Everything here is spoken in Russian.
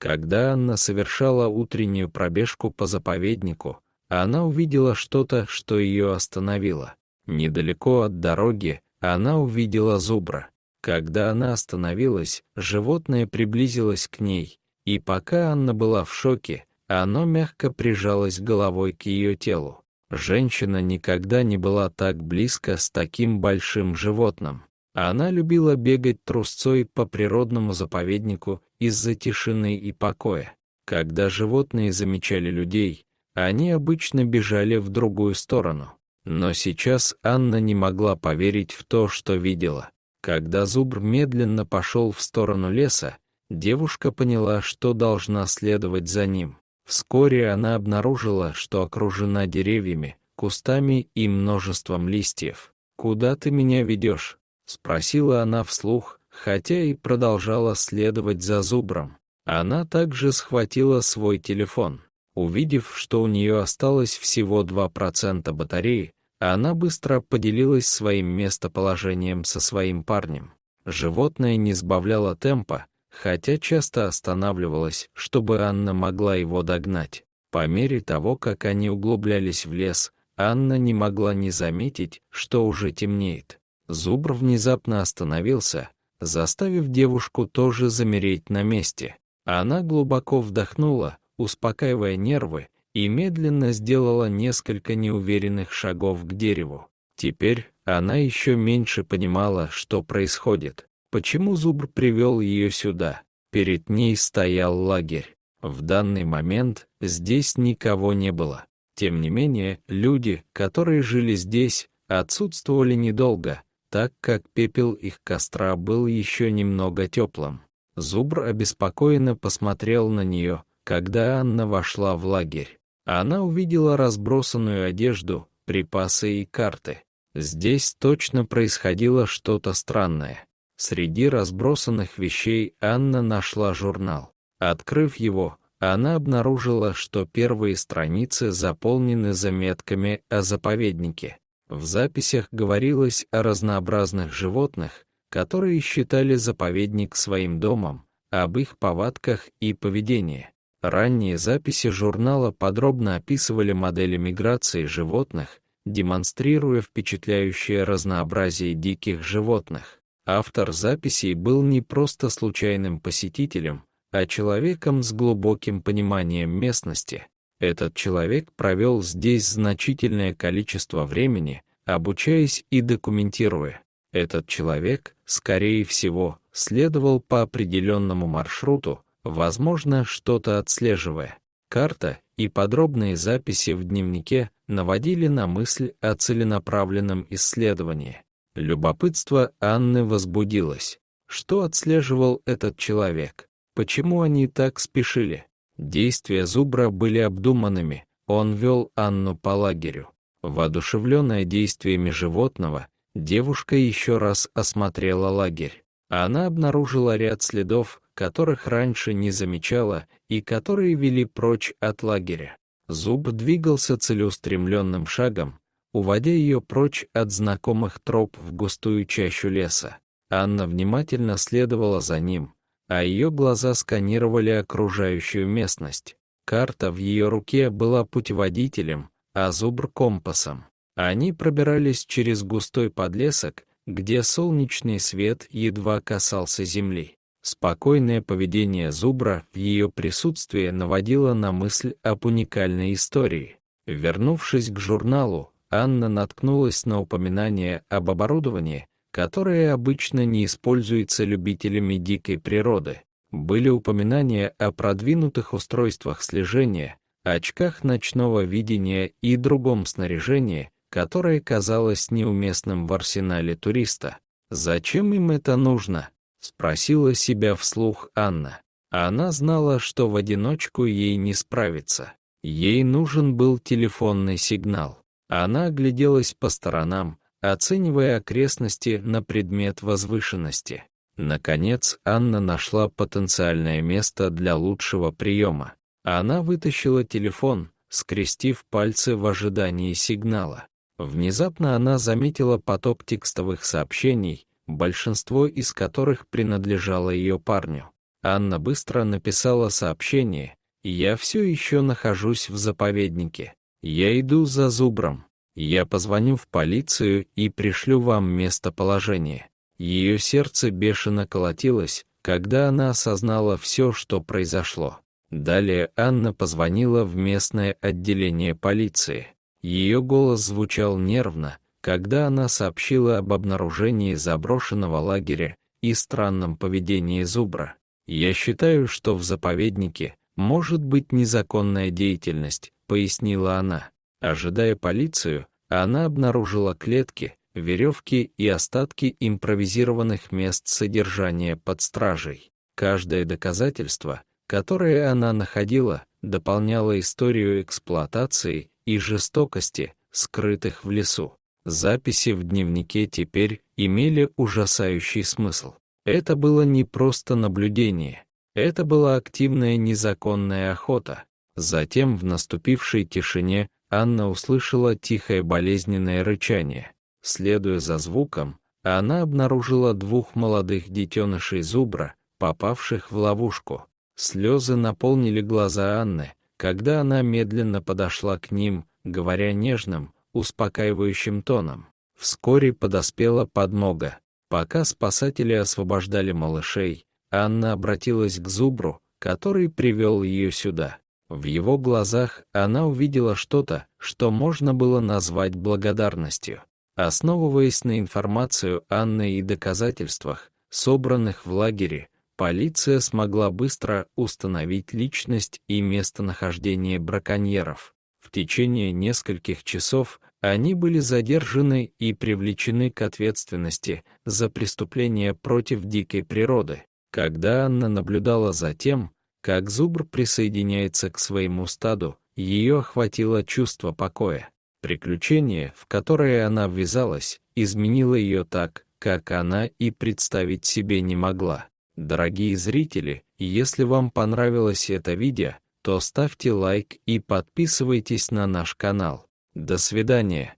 Когда Анна совершала утреннюю пробежку по заповеднику, она увидела что-то, что ее остановило. Недалеко от дороги она увидела зубра. Когда она остановилась, животное приблизилось к ней, и пока Анна была в шоке, оно мягко прижалось головой к ее телу. Женщина никогда не была так близко с таким большим животным. Она любила бегать трусцой по природному заповеднику из-за тишины и покоя. Когда животные замечали людей, они обычно бежали в другую сторону. Но сейчас Анна не могла поверить в то, что видела. Когда зубр медленно пошел в сторону леса, девушка поняла, что должна следовать за ним. Вскоре она обнаружила, что окружена деревьями, кустами и множеством листьев. «Куда ты меня ведешь?» — спросила она вслух, хотя и продолжала следовать за зубром. Она также схватила свой телефон. Увидев, что у нее осталось всего 2% батареи, она быстро поделилась своим местоположением со своим парнем. Животное не сбавляло темпа, хотя часто останавливалось, чтобы Анна могла его догнать. По мере того, как они углублялись в лес, Анна не могла не заметить, что уже темнеет. Зубр внезапно остановился, заставив девушку тоже замереть на месте. Она глубоко вдохнула, успокаивая нервы, и медленно сделала несколько неуверенных шагов к дереву. Теперь она еще меньше понимала, что происходит. Почему зубр привел ее сюда? Перед ней стоял лагерь. В данный момент здесь никого не было. Тем не менее, люди, которые жили здесь, отсутствовали недолго, так как пепел их костра был еще немного теплым. Зубр обеспокоенно посмотрел на нее, когда Анна вошла в лагерь. Она увидела разбросанную одежду, припасы и карты. Здесь точно происходило что-то странное. Среди разбросанных вещей Анна нашла журнал. Открыв его, она обнаружила, что первые страницы заполнены заметками о заповеднике. В записях говорилось о разнообразных животных, которые считали заповедник своим домом, об их повадках и поведении. Ранние записи журнала подробно описывали модели миграции животных, демонстрируя впечатляющее разнообразие диких животных. Автор записей был не просто случайным посетителем, а человеком с глубоким пониманием местности. Этот человек провел здесь значительное количество времени, обучаясь и документируя. Этот человек, скорее всего, следовал по определенному маршруту, возможно, что-то отслеживая. Карта и подробные записи в дневнике наводили на мысль о целенаправленном исследовании. Любопытство Анны возбудилось. Что отслеживал этот человек? Почему они так спешили? Действия зубра были обдуманными, он вел Анну по лагерю. Воодушевленная действиями животного, девушка еще раз осмотрела лагерь. Она обнаружила ряд следов, которых раньше не замечала и которые вели прочь от лагеря. Зубр двигался целеустремленным шагом, уводя ее прочь от знакомых троп в густую чащу леса. Анна внимательно следовала за ним, а ее глаза сканировали окружающую местность. Карта в ее руке была путеводителем, а зубр — компасом. Они пробирались через густой подлесок, где солнечный свет едва касался земли. Спокойное поведение зубра в ее присутствии наводило на мысль об уникальной истории. Вернувшись к журналу, Анна наткнулась на упоминание об оборудовании, которое обычно не используется любителями дикой природы. Были упоминания о продвинутых устройствах слежения, очках ночного видения и другом снаряжении, которое казалось неуместным в арсенале туриста. «Зачем им это нужно?» — спросила себя вслух Анна. Она знала, что в одиночку ей не справиться. Ей нужен был телефонный сигнал. Она огляделась по сторонам, оценивая окрестности на предмет возвышенности. Наконец, Анна нашла потенциальное место для лучшего приема. Она вытащила телефон, скрестив пальцы в ожидании сигнала. Внезапно она заметила поток текстовых сообщений, большинство из которых принадлежало ее парню. Анна быстро написала сообщение: «Я все еще нахожусь в заповеднике. Я иду за зубром. Я позвоню в полицию и пришлю вам местоположение». Ее сердце бешено колотилось, когда она осознала все, что произошло. Далее Анна позвонила в местное отделение полиции. Ее голос звучал нервно, когда она сообщила об обнаружении заброшенного лагеря и странном поведении зубра. «Я считаю, что в заповеднике может быть незаконная деятельность», — пояснила она. Ожидая полицию, она обнаружила клетки, веревки и остатки импровизированных мест содержания под стражей. Каждое доказательство, которое она находила, дополняло историю эксплуатации и жестокости, скрытых в лесу. Записи в дневнике теперь имели ужасающий смысл. Это было не просто наблюдение, это была активная незаконная охота. Затем в наступившей тишине Анна услышала тихое болезненное рычание. Следуя за звуком, она обнаружила двух молодых детенышей зубра, попавших в ловушку. Слезы наполнили глаза Анны, когда она медленно подошла к ним, говоря нежным, успокаивающим тоном. Вскоре подоспела подмога. Пока спасатели освобождали малышей, Анна обратилась к зубру, который привел ее сюда. В его глазах она увидела что-то, что можно было назвать благодарностью. Основываясь на информацию Анны и доказательствах, собранных в лагере, полиция смогла быстро установить личность и местонахождение браконьеров. В течение нескольких часов они были задержаны и привлечены к ответственности за преступления против дикой природы. Когда Анна наблюдала за тем, как зубр присоединяется к своему стаду, ее охватило чувство покоя. Приключение, в которое она ввязалась, изменило ее так, как она и представить себе не могла. Дорогие зрители, если вам понравилось это видео, то ставьте лайк и подписывайтесь на наш канал. До свидания.